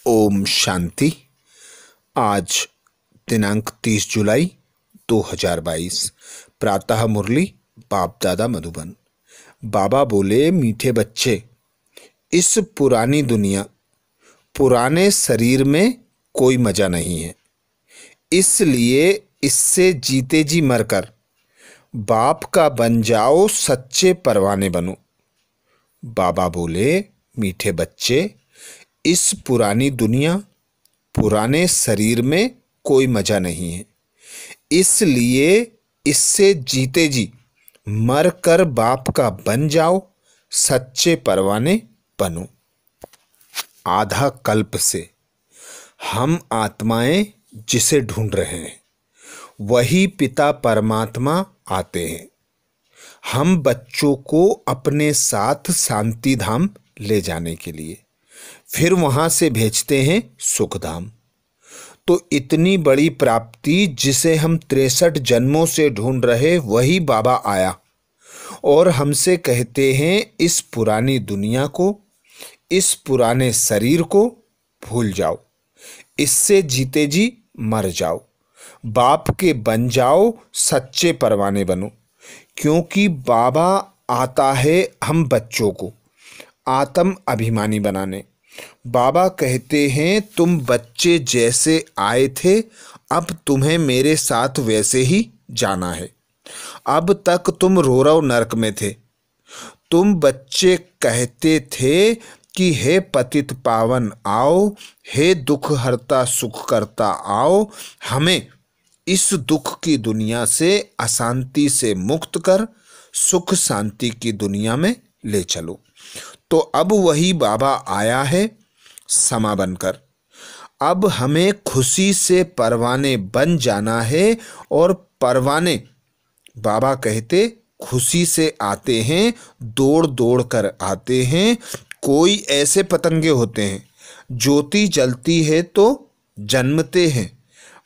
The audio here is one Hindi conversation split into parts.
ओम शांति। आज दिनांक 30 जुलाई 2022। प्रातः मुरली बाप दादा मधुबन। बाबा बोले, मीठे बच्चे, इस पुरानी दुनिया, पुराने शरीर में कोई मजा नहीं है, इसलिए इससे जीते जी मरकर बाप का बन जाओ, सच्चे परवाने बनो। बाबा बोले, मीठे बच्चे, इस पुरानी दुनिया, पुराने शरीर में कोई मजा नहीं है, इसलिए इससे जीते जी मर कर बाप का बन जाओ, सच्चे परवाने बनो। आधा कल्प से हम आत्माएं जिसे ढूंढ रहे हैं, वही पिता परमात्मा आते हैं। हम बच्चों को अपने साथ शांति धाम ले जाने के लिए, फिर वहां से भेजते हैं सुखधाम। तो इतनी बड़ी प्राप्ति जिसे हम 63 जन्मों से ढूंढ रहे, वही बाबा आया और हमसे कहते हैं, इस पुरानी दुनिया को, इस पुराने शरीर को भूल जाओ, इससे जीते जी मर जाओ, बाप के बन जाओ, सच्चे परवाने बनो। क्योंकि बाबा आता है हम बच्चों को आत्म अभिमानी बनाने। बाबा कहते हैं, तुम बच्चे जैसे आए थे, अब तुम्हें मेरे साथ वैसे ही जाना है। अब तक तुम रोरव नरक में थे। तुम बच्चे कहते थे कि हे पतित पावन आओ, हे दुख हरता सुख करता आओ, हमें इस दुख की दुनिया से, अशांति से मुक्त कर सुख शांति की दुनिया में ले चलो। तो अब वही बाबा आया है समा बनकर। अब हमें खुशी से परवाने बन जाना है। और परवाने बाबा कहते खुशी से आते हैं, दौड़ दौड़ कर आते हैं। कोई ऐसे पतंगे होते हैं, ज्योति जलती है तो जन्मते हैं,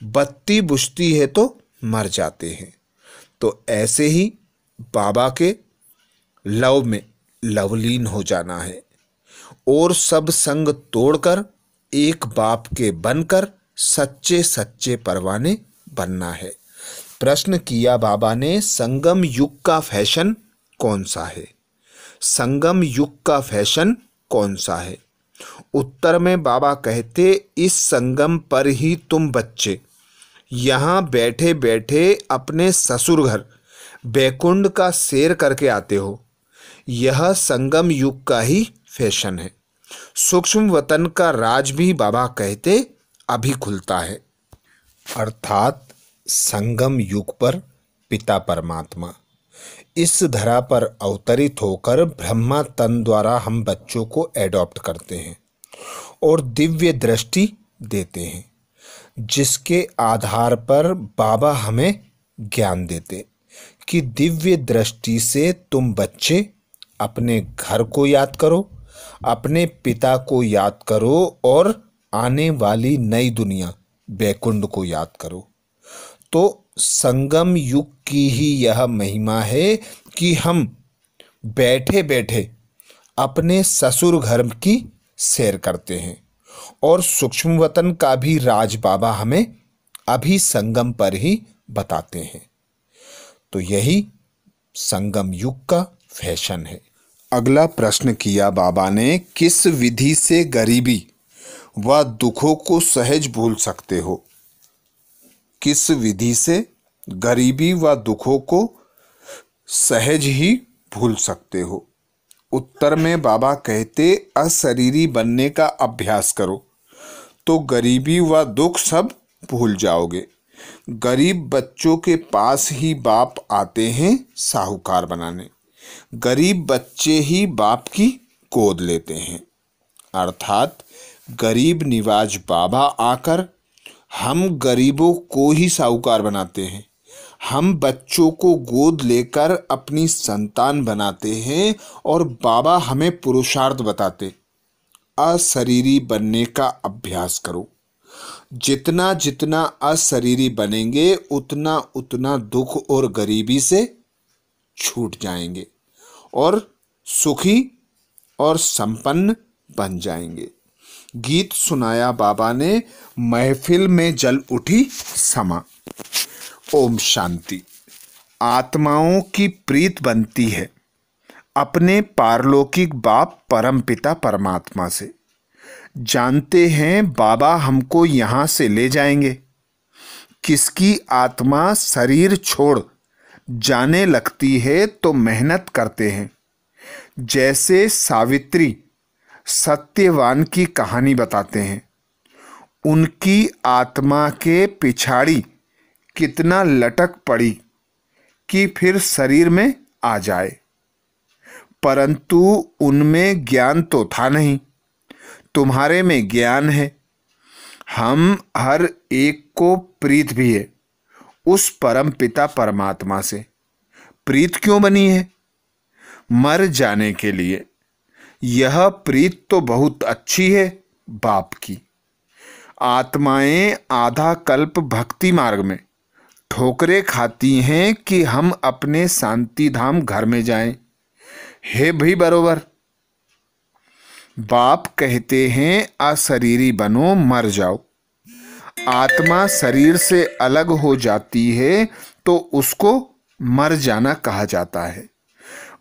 बत्ती बुझती है तो मर जाते हैं। तो ऐसे ही बाबा के लव में लवलीन हो जाना है और सब संग तोड़कर एक बाप के बनकर सच्चे सच्चे परवाने बनना है। प्रश्न किया बाबा ने, संगम युग का फैशन कौन सा है? संगम युग का फैशन कौन सा है? उत्तर में बाबा कहते, इस संगम पर ही तुम बच्चे यहाँ बैठे बैठे अपने ससुर घर बैकुंठ का सैर करके आते हो। यह संगम युग का ही फैशन है। सूक्ष्म वतन का राज भी बाबा कहते अभी खुलता है। अर्थात संगम युग पर पिता परमात्मा इस धरा पर अवतरित होकर ब्रह्मा तन द्वारा हम बच्चों को एडॉप्ट करते हैं और दिव्य दृष्टि देते हैं, जिसके आधार पर बाबा हमें ज्ञान देते कि दिव्य दृष्टि से तुम बच्चे अपने घर को याद करो, अपने पिता को याद करो और आने वाली नई दुनिया बैकुंठ को याद करो। तो संगम युग की ही यह महिमा है कि हम बैठे बैठे अपने ससुर घर की सैर करते हैं और सूक्ष्म वतन का भी राज बाबा हमें अभी संगम पर ही बताते हैं। तो यही संगम युग का फैशन है। अगला प्रश्न किया बाबा ने, किस विधि से गरीबी व दुखों को सहज भूल सकते हो? किस विधि से गरीबी व दुखों को सहज ही भूल सकते हो? उत्तर में बाबा कहते, अशरीरी बनने का अभ्यास करो तो गरीबी व दुख सब भूल जाओगे। गरीब बच्चों के पास ही बाप आते हैं साहूकार बनाने। गरीब बच्चे ही बाप की गोद लेते हैं। अर्थात गरीब निवाज बाबा आकर हम गरीबों को ही साहूकार बनाते हैं। हम बच्चों को गोद लेकर अपनी संतान बनाते हैं और बाबा हमें पुरुषार्थ बताते, अशरीरी बनने का अभ्यास करो। जितना जितना अशरीरी बनेंगे, उतना उतना दुख और गरीबी से छूट जाएंगे और सुखी और संपन्न बन जाएंगे। गीत सुनाया बाबा ने, महफिल में जल उठी समा। ओम शांति। आत्माओं की प्रीत बनती है अपने पारलौकिक बाप परम पिता परमात्मा से। जानते हैं बाबा हमको यहाँ से ले जाएंगे। किसकी आत्मा शरीर छोड़ जाने लगती है तो मेहनत करते हैं। जैसे सावित्री सत्यवान की कहानी बताते हैं। उनकी आत्मा के पिछाड़ी कितना लटक पड़ी कि फिर शरीर में आ जाए, परंतु उनमें ज्ञान तो था नहीं। तुम्हारे में ज्ञान है। हम हर एक को प्रीत भी है उस परम पिता परमात्मा से। प्रीत क्यों बनी है? मर जाने के लिए। यह प्रीत तो बहुत अच्छी है बाप की। आत्माएं आधा कल्प भक्ति मार्ग में ठोकरें खाती हैं कि हम अपने शांति धाम घर में जाएं। है भी बरोबर। बाप कहते हैं अशरीरी बनो, मर जाओ। आत्मा शरीर से अलग हो जाती है तो उसको मर जाना कहा जाता है।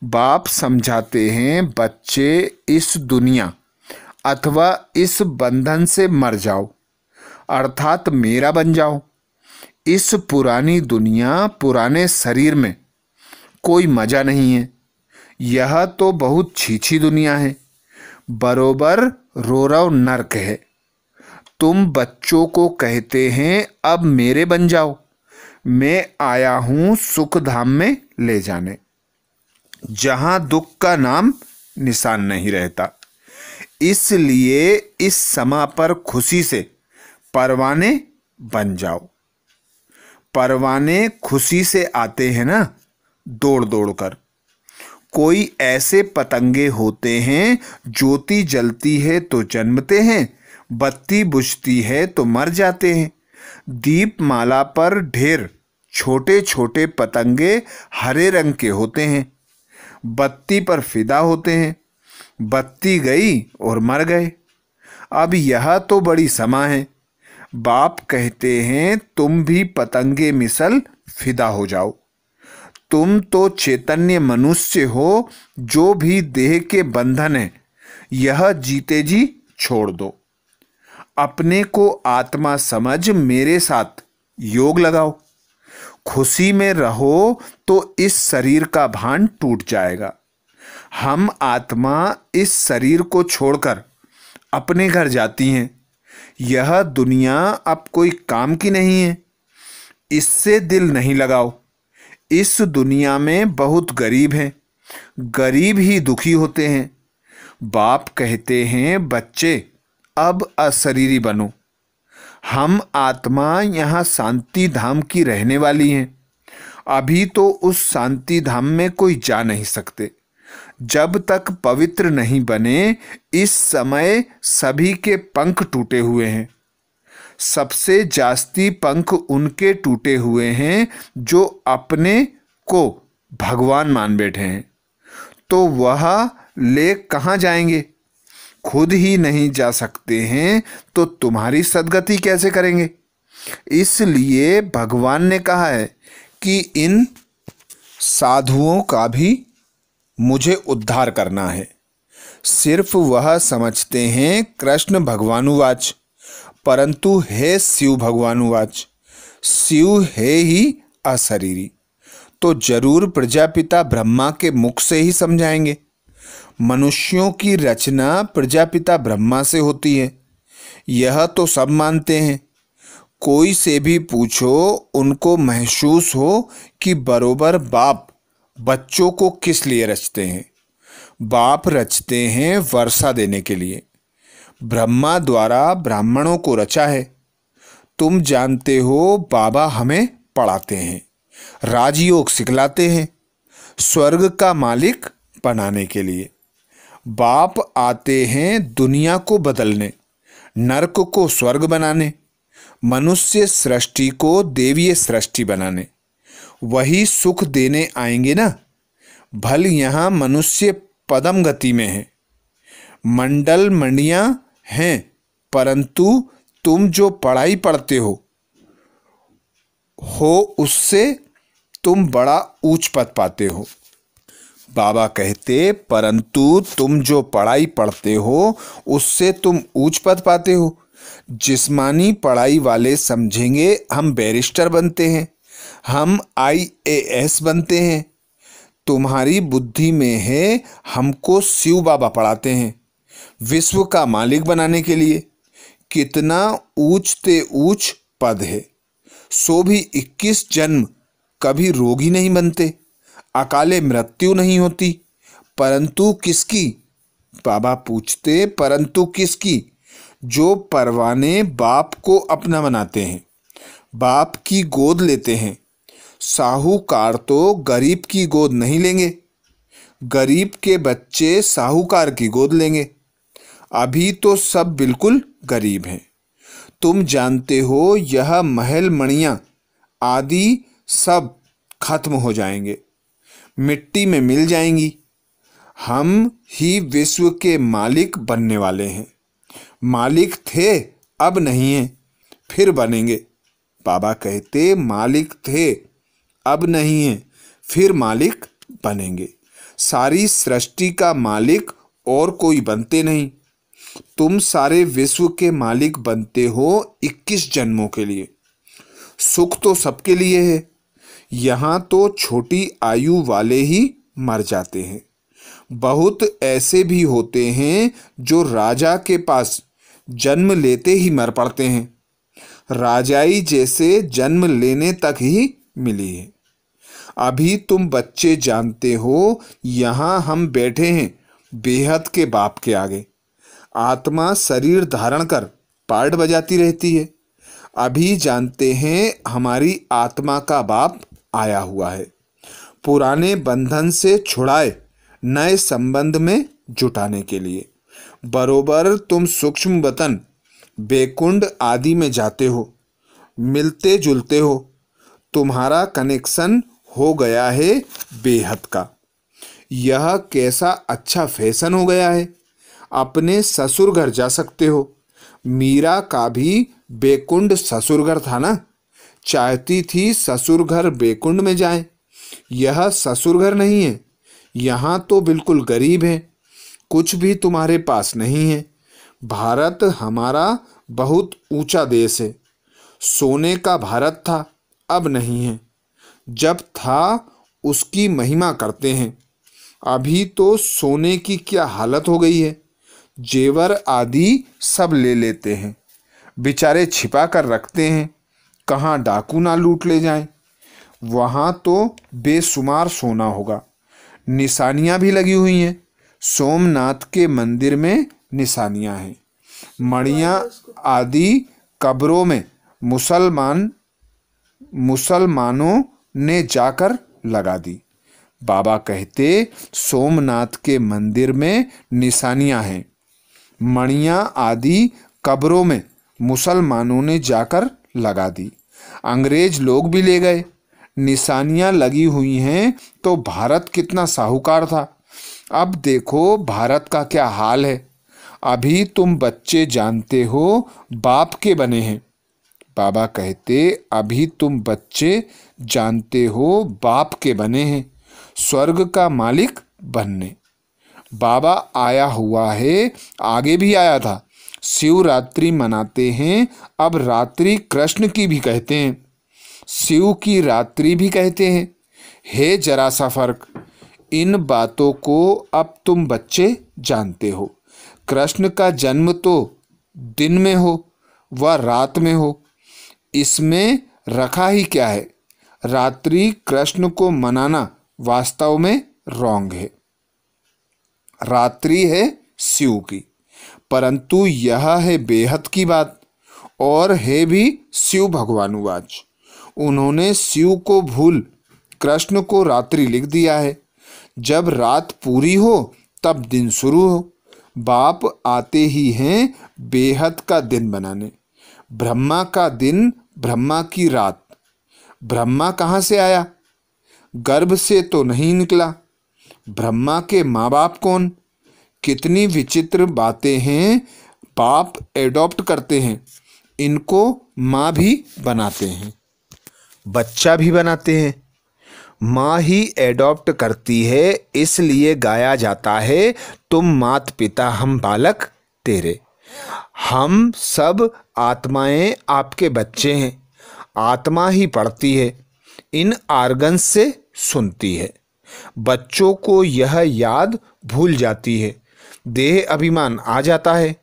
बाप समझाते हैं बच्चे इस दुनिया अथवा इस बंधन से मर जाओ, अर्थात मेरा बन जाओ। इस पुरानी दुनिया पुराने शरीर में कोई मजा नहीं है। यह तो बहुत छीछी दुनिया है, बरोबर रोरव नर्क है। तुम बच्चों को कहते हैं अब मेरे बन जाओ, मैं आया हूं सुख धाम में ले जाने, जहां दुख का नाम निशान नहीं रहता। इसलिए इस समा पर खुशी से परवाने बन जाओ। परवाने खुशी से आते हैं ना, दौड़ दौड़ कर। कोई ऐसे पतंगे होते हैं, ज्योति जलती है तो जन्मते हैं, बत्ती बुझती है तो मर जाते हैं। दीपमाला पर ढेर छोटे छोटे पतंगे हरे रंग के होते हैं, बत्ती पर फिदा होते हैं। बत्ती गई और मर गए। अब यह तो बड़ी समा है। बाप कहते हैं तुम भी पतंगे मिसल फिदा हो जाओ। तुम तो चैतन्य मनुष्य हो, जो भी देह के बंधन है यह जीते जी छोड़ दो। अपने को आत्मा समझ मेरे साथ योग लगाओ। खुशी में रहो तो इस शरीर का भान टूट जाएगा। हम आत्मा इस शरीर को छोड़कर अपने घर जाती हैं। यह दुनिया अब कोई काम की नहीं है, इससे दिल नहीं लगाओ। इस दुनिया में बहुत गरीब हैं, गरीब ही दुखी होते हैं। बाप कहते हैं बच्चे अब अशरीरी बनो। हम आत्मा यहाँ शांति धाम की रहने वाली हैं। अभी तो उस शांति धाम में कोई जा नहीं सकते जब तक पवित्र नहीं बने। इस समय सभी के पंख टूटे हुए हैं। सबसे जास्ती पंख उनके टूटे हुए हैं जो अपने को भगवान मान बैठे हैं। तो वह ले कहाँ जाएंगे? खुद ही नहीं जा सकते हैं तो तुम्हारी सद्गति कैसे करेंगे? इसलिए भगवान ने कहा है कि इन साधुओं का भी मुझे उद्धार करना है। सिर्फ वह समझते हैं कृष्ण भगवानुवाच, परंतु है शिव भगवानुवाच। शिव है ही अशरीरी, तो जरूर प्रजापिता ब्रह्मा के मुख से ही समझाएंगे। मनुष्यों की रचना प्रजापिता ब्रह्मा से होती है, यह तो सब मानते हैं। कोई से भी पूछो, उनको महसूस हो कि बरोबर बाप बच्चों को किस लिए रचते हैं। बाप रचते हैं वर्षा देने के लिए। ब्रह्मा द्वारा ब्राह्मणों को रचा है। तुम जानते हो बाबा हमें पढ़ाते हैं, राजयोग सिखलाते हैं, स्वर्ग का मालिक बनाने के लिए। बाप आते हैं दुनिया को बदलने, नरक को स्वर्ग बनाने, मनुष्य सृष्टि को देवीय सृष्टि बनाने। वही सुख देने आएंगे ना। भल यहाँ मनुष्य पदम गति में है, मंडल मंडियाँ हैं, परंतु तुम जो पढ़ाई पढ़ते हो उससे तुम बड़ा ऊंच पद पाते हो। बाबा कहते, परंतु तुम जो पढ़ाई पढ़ते हो उससे तुम ऊंच पद पाते हो। जिस्मानी पढ़ाई वाले समझेंगे हम बैरिस्टर बनते हैं, हम IAS बनते हैं। तुम्हारी बुद्धि में है हमको शिव बाबा पढ़ाते हैं विश्व का मालिक बनाने के लिए। कितना ऊंच ते ऊंच पद है, सो भी 21 जन्म। कभी रोगी नहीं बनते, अकाले मृत्यु नहीं होती, परंतु किसकी? बाबा पूछते, परंतु किसकी? जो परवाने बाप को अपना बनाते हैं, बाप की गोद लेते हैं। साहूकार तो गरीब की गोद नहीं लेंगे, गरीब के बच्चे साहूकार की गोद लेंगे। अभी तो सब बिल्कुल गरीब हैं। तुम जानते हो यह महल मणियां आदि सब खत्म हो जाएंगे, मिट्टी में मिल जाएंगी। हम ही विश्व के मालिक बनने वाले हैं। मालिक थे, अब नहीं हैं, फिर बनेंगे। बाबा कहते, मालिक थे, अब नहीं हैं, फिर मालिक बनेंगे। सारी सृष्टि का मालिक और कोई बनते नहीं। तुम सारे विश्व के मालिक बनते हो 21 जन्मों के लिए। सुख तो सबके लिए है। यहाँ तो छोटी आयु वाले ही मर जाते हैं। बहुत ऐसे भी होते हैं जो राजा के पास जन्म लेते ही मर पड़ते हैं। राजाई जैसे जन्म लेने तक ही मिली है। अभी तुम बच्चे जानते हो, यहाँ हम बैठे हैं बेहद के बाप के आगे। आत्मा शरीर धारण कर पार्ट बजाती रहती है। अभी जानते हैं हमारी आत्मा का बाप आया हुआ है, पुराने बंधन से छुड़ाए नए संबंध में जुटाने के लिए। बरोबर तुम सूक्ष्म वतन बेकुंड आदि में जाते हो, मिलते जुलते हो। तुम्हारा कनेक्शन हो गया है बेहद का। यह कैसा अच्छा फैशन हो गया है। अपने ससुर घर जा सकते हो। मीरा का भी बेकुंड ससुर घर था ना, चाहती थी ससुर घर बेकुंड में जाए। यह ससुर घर नहीं है, यहाँ तो बिल्कुल गरीब है, कुछ भी तुम्हारे पास नहीं है। भारत हमारा बहुत ऊंचा देश है। सोने का भारत था, अब नहीं है। जब था उसकी महिमा करते हैं। अभी तो सोने की क्या हालत हो गई है। जेवर आदि सब ले लेते हैं, बेचारे छिपा कर रखते हैं, कहाँ डाकू ना लूट ले जाएं। वहाँ तो बेशुमार सोना होगा। निशानियाँ भी लगी हुई हैं। सोमनाथ के मंदिर में निशानियाँ हैं। मणियाँ आदि कब्रों में मुसलमानों ने जाकर लगा दी। बाबा कहते, सोमनाथ के मंदिर में निशानियाँ हैं। मणियाँ आदि कब्रों में मुसलमानों ने जाकर लगा दी। अंग्रेज लोग भी ले गए। निशानियाँ लगी हुई हैं तो भारत कितना साहूकार था। अब देखो भारत का क्या हाल है। अभी तुम बच्चे जानते हो बाप के बने हैं। बाबा कहते, अभी तुम बच्चे जानते हो बाप के बने हैं, स्वर्ग का मालिक बनने। बाबा आया हुआ है, आगे भी आया था। शिवरात्रि मनाते हैं, अब रात्रि कृष्ण की भी कहते हैं, शिव की रात्रि भी कहते हैं। है जरा सा फर्क। इन बातों को अब तुम बच्चे जानते हो। कृष्ण का जन्म तो दिन में हो व रात में हो, इसमें रखा ही क्या है। रात्रि कृष्ण को मनाना वास्तव में रॉन्ग है। रात्रि है शिव की, परंतु यह है बेहद की बात और है भी शिव भगवानुवाच। उन्होंने शिव को भूल कृष्ण को रात्रि लिख दिया है। जब रात पूरी हो तब दिन शुरू हो। बाप आते ही हैं बेहद का दिन बनाने। ब्रह्मा का दिन, ब्रह्मा की रात। ब्रह्मा कहाँ से आया? गर्भ से तो नहीं निकला। ब्रह्मा के माँ बाप कौन? कितनी विचित्र बातें हैं। बाप एडॉप्ट करते हैं, इनको माँ भी बनाते हैं, बच्चा भी बनाते हैं। माँ ही एडॉप्ट करती है, इसलिए गाया जाता है, तुम मात पिता हम बालक तेरे। हम सब आत्माएं आपके बच्चे हैं। आत्मा ही पढ़ती है, इन आर्गन्स से सुनती है। बच्चों को यह याद भूल जाती है, देह अभिमान आ जाता है।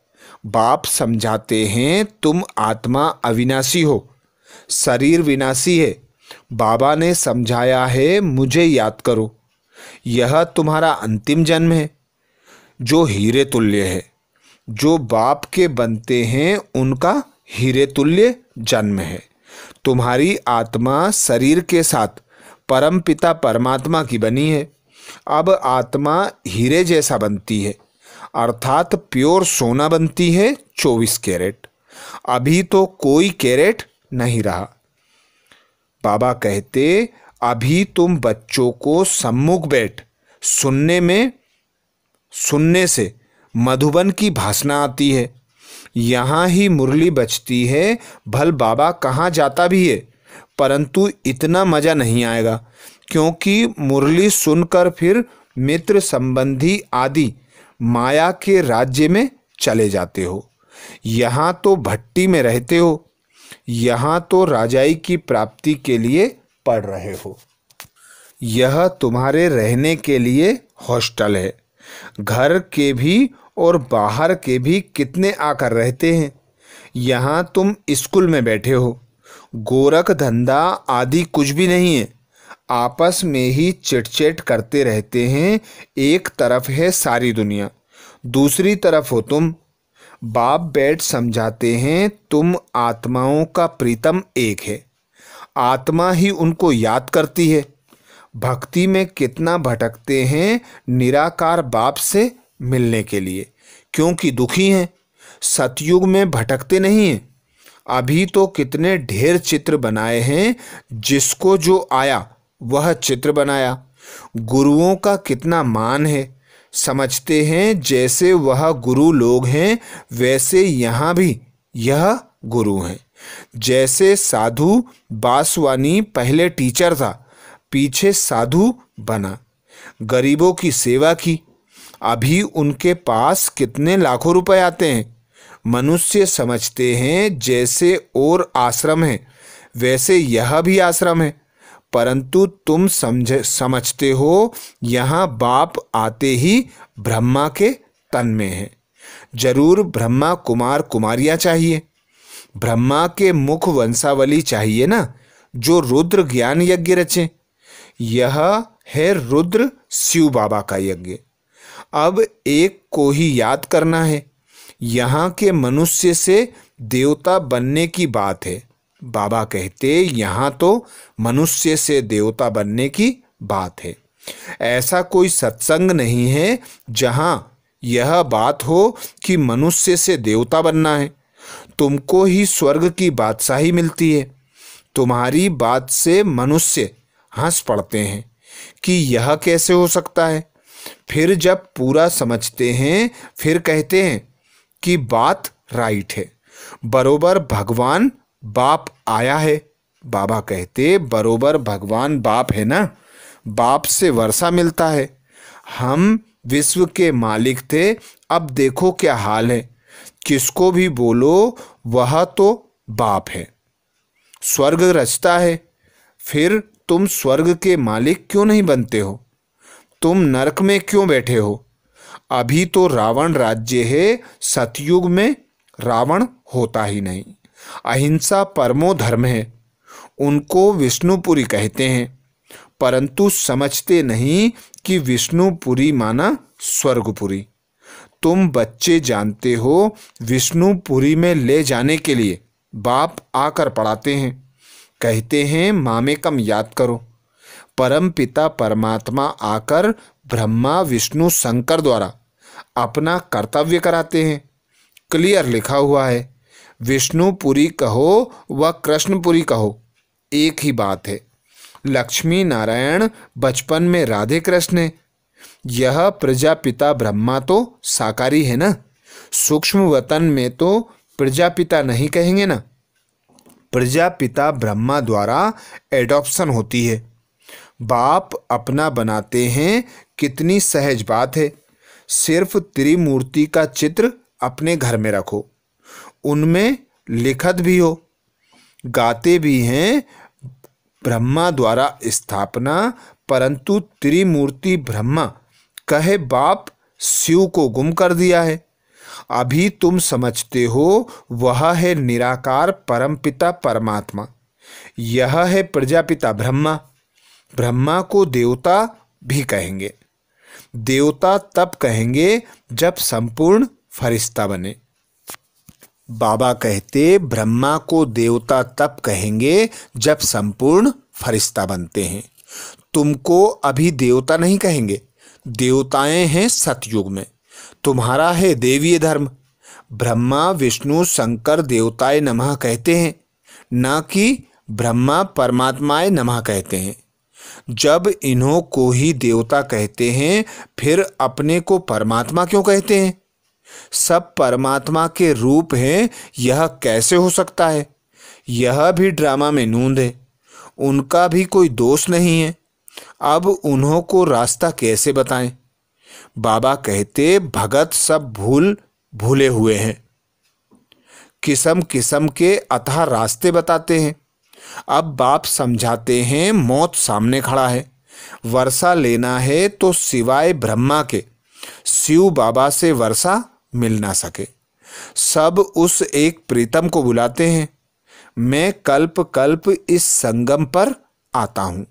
बाप समझाते हैं, तुम आत्मा अविनाशी हो, शरीर विनाशी है। बाबा ने समझाया है, मुझे याद करो, यह तुम्हारा अंतिम जन्म है, जो हीरे तुल्य है। जो बाप के बनते हैं उनका हीरे तुल्य जन्म है। तुम्हारी आत्मा शरीर के साथ परम पिता परमात्मा की बनी है। अब आत्मा हीरे जैसा बनती है, अर्थात प्योर सोना बनती है, 24 कैरेट। अभी तो कोई कैरेट नहीं रहा। बाबा कहते, अभी तुम बच्चों को सम्मुख बैठ सुनने से मधुबन की भाषणा आती है। यहाँ ही मुरली बजती है। भल बाबा कहाँ जाता भी है, परंतु इतना मज़ा नहीं आएगा, क्योंकि मुरली सुनकर फिर मित्र संबंधी आदि माया के राज्य में चले जाते हो। यहाँ तो भट्टी में रहते हो, यहाँ तो राजाई की प्राप्ति के लिए पढ़ रहे हो। यह तुम्हारे रहने के लिए हॉस्टल है। घर के भी और बाहर के भी कितने आकर रहते हैं। यहाँ तुम स्कूल में बैठे हो। गोरख धंधा आदि कुछ भी नहीं है, आपस में ही चिटचिट करते रहते हैं। एक तरफ है सारी दुनिया, दूसरी तरफ हो तुम। बाप बैठ समझाते हैं, तुम आत्माओं का प्रीतम एक है। आत्मा ही उनको याद करती है। भक्ति में कितना भटकते हैं निराकार बाप से मिलने के लिए, क्योंकि दुखी हैं। सतयुग में भटकते नहीं हैं। अभी तो कितने ढेर चित्र बनाए हैं, जिसको जो आया वह चित्र बनाया। गुरुओं का कितना मान है, समझते हैं जैसे वह गुरु लोग हैं, वैसे यहाँ भी यह गुरु हैं। जैसे साधु बासवानी पहले टीचर था, पीछे साधु बना, गरीबों की सेवा की। अभी उनके पास कितने लाखों रुपए आते हैं। मनुष्य समझते हैं जैसे और आश्रम है, वैसे यह भी आश्रम है, परंतु तुम समझते हो यहाँ बाप आते ही ब्रह्मा के तन में है। जरूर ब्रह्मा कुमार कुमारियाँ चाहिए। ब्रह्मा के मुख वंशावली चाहिए ना, जो रुद्र ज्ञान यज्ञ रचे। यह है रुद्र शिव बाबा का यज्ञ। अब एक को ही याद करना है। यहाँ के मनुष्य से देवता बनने की बात है। बाबा कहते, यहाँ तो मनुष्य से देवता बनने की बात है। ऐसा कोई सत्संग नहीं है जहाँ यह बात हो कि मनुष्य से देवता बनना है। तुमको ही स्वर्ग की बादशाही मिलती है। तुम्हारी बात से मनुष्य हंस पड़ते हैं कि यह कैसे हो सकता है। फिर जब पूरा समझते हैं, फिर कहते हैं कि बात राइट है, बरोबर भगवान बाप आया है। बाबा कहते, बरोबर भगवान बाप है ना, बाप से वर्षा मिलता है। हम विश्व के मालिक थे, अब देखो क्या हाल है। किसको भी बोलो वह तो बाप है। स्वर्ग रचता है, फिर तुम स्वर्ग के मालिक क्यों नहीं बनते हो? तुम नरक में क्यों बैठे हो? अभी तो रावण राज्य है, सतयुग में रावण होता ही नहीं। अहिंसा परमो धर्म है, उनको विष्णुपुरी कहते हैं, परंतु समझते नहीं कि विष्णुपुरी माना स्वर्गपुरी। तुम बच्चे जानते हो, विष्णुपुरी में ले जाने के लिए बाप आकर पढ़ाते हैं, कहते हैं मामेकम याद करो। परम पिता परमात्मा आकर ब्रह्मा विष्णु शंकर द्वारा अपना कर्तव्य कराते हैं। क्लियर लिखा हुआ है, विष्णुपुरी कहो व कृष्णपुरी कहो, एक ही बात है। लक्ष्मी नारायण बचपन में राधे कृष्ण है। यह प्रजापिता ब्रह्मा तो साकारी है ना, सूक्ष्म वतन में तो प्रजापिता नहीं कहेंगे ना। प्रजापिता ब्रह्मा द्वारा एडॉप्शन होती है। बाप अपना बनाते हैं, कितनी सहज बात है। सिर्फ त्रिमूर्ति का चित्र अपने घर में रखो, उनमें लिखत भी हो, गाते भी हैं ब्रह्मा द्वारा स्थापना, परंतु त्रिमूर्ति ब्रह्मा कहे बाप शिव को गुम कर दिया है। अभी तुम समझते हो वह है निराकार परमपिता परमात्मा, यह है प्रजापिता ब्रह्मा। ब्रह्मा को देवता भी कहेंगे। देवता तब कहेंगे जब संपूर्ण फरिश्ता बने। बाबा कहते ब्रह्मा को देवता तब कहेंगे जब संपूर्ण फरिश्ता बनते हैं। तुमको अभी देवता नहीं कहेंगे, देवताएं हैं सतयुग में। तुम्हारा है देवीय धर्म। ब्रह्मा विष्णु शंकर देवताय नमः कहते हैं, न कि ब्रह्मा परमात्माय नमः कहते हैं। जब इन्हों को ही देवता कहते हैं, फिर अपने को परमात्मा क्यों कहते हैं? सब परमात्मा के रूप हैं, यह कैसे हो सकता है? यह भी ड्रामा में नूंद है, उनका भी कोई दोष नहीं है। अब उन्हों को रास्ता कैसे बताएं? बाबा कहते भगत सब भूले हुए हैं, किस्म किस्म के अथाह रास्ते बताते हैं। अब बाप समझाते हैं मौत सामने खड़ा है, वर्षा लेना है तो सिवाय ब्रह्मा के शिव बाबा से वर्षा मिल ना सके। सब उस एक प्रीतम को बुलाते हैं। मैं कल्प कल्प इस संगम पर आता हूँ,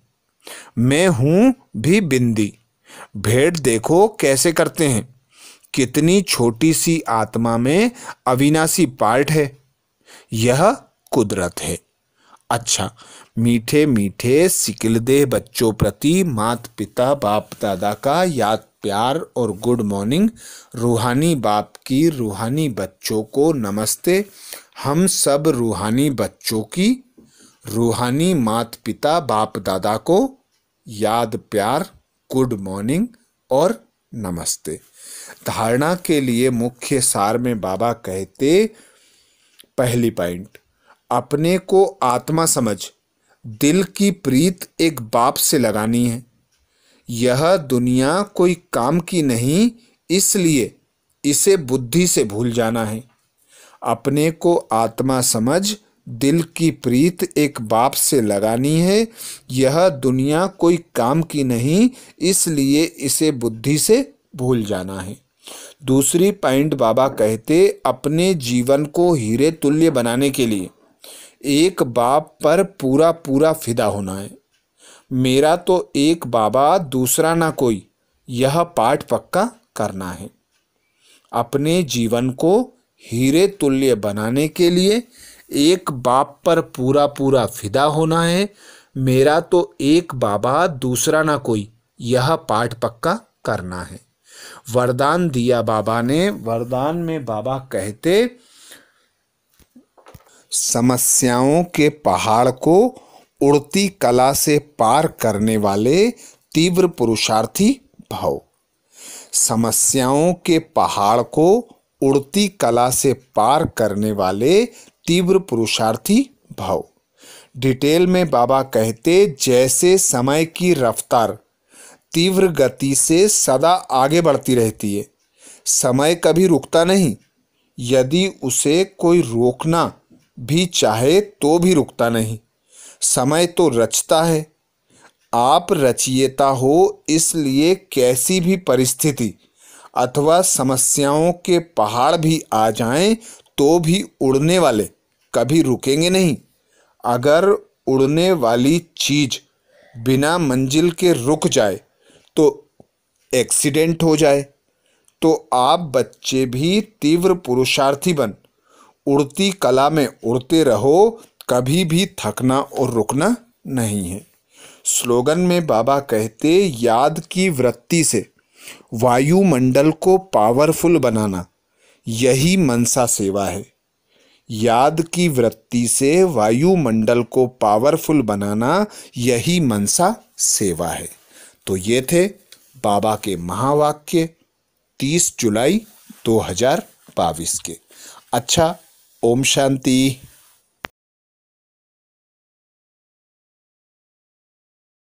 मैं हूँ भी बिंदी। भेंट देखो कैसे करते हैं, कितनी छोटी सी आत्मा में अविनाशी पार्ट है। यह कुदरत है। अच्छा, मीठे मीठे सिकिलदेह बच्चों प्रति माता पिता बाप दादा का याद प्यार और गुड मॉर्निंग। रूहानी बाप की रूहानी बच्चों को नमस्ते। हम सब रूहानी बच्चों की रूहानी माता पिता बाप दादा को याद प्यार गुड मॉर्निंग और नमस्ते। धारणा के लिए मुख्य सार में बाबा कहते, पहली पॉइंट, अपने को आत्मा समझ, दिल की प्रीत एक बाप से लगानी है। यह दुनिया कोई काम की नहीं, इसलिए इसे बुद्धि से भूल जाना है। अपने को आत्मा समझ, दिल की प्रीत एक बाप से लगानी है। यह दुनिया कोई काम की नहीं, इसलिए इसे बुद्धि से भूल जाना है। दूसरी पॉइंट बाबा कहते, अपने जीवन को हीरे तुल्य बनाने के लिए एक बाप पर पूरा पूरा फिदा होना है। मेरा तो एक बाबा दूसरा ना कोई, यह पाठ पक्का करना है। अपने जीवन को हीरे तुल्य बनाने के लिए एक बाप पर पूरा पूरा फिदा होना है। मेरा तो एक बाबा दूसरा ना कोई, यह पाठ पक्का करना है। वरदान दिया बाबा ने। वरदान में बाबा कहते, समस्याओं के पहाड़ को उड़ती कला से पार करने वाले तीव्र पुरुषार्थी भव। समस्याओं के पहाड़ को उड़ती कला से पार करने वाले तीव्र पुरुषार्थी भव। डिटेल में बाबा कहते, जैसे समय की रफ्तार तीव्र गति से सदा आगे बढ़ती रहती है, समय कभी रुकता नहीं। यदि उसे कोई रोकना भी चाहे तो भी रुकता नहीं। समय तो रचता है। आप रचयिता हो, इसलिए कैसी भी परिस्थिति अथवा समस्याओं के पहाड़ भी आ जाएं तो भी उड़ने वाले कभी रुकेंगे नहीं। अगर उड़ने वाली चीज बिना मंजिल के रुक जाए तो एक्सीडेंट हो जाए। तो आप बच्चे भी तीव्र पुरुषार्थी बन उड़ती कला में उड़ते रहो, कभी भी थकना और रुकना नहीं है। स्लोगन में बाबा कहते, याद की वृत्ति से वायुमंडल को पावरफुल बनाना यही मनसा सेवा है। याद की वृत्ति से वायुमंडल को पावरफुल बनाना यही मनसा सेवा है। तो ये थे बाबा के महावाक्य 30 जुलाई 2023। 22 के। अच्छा, ओम शांति।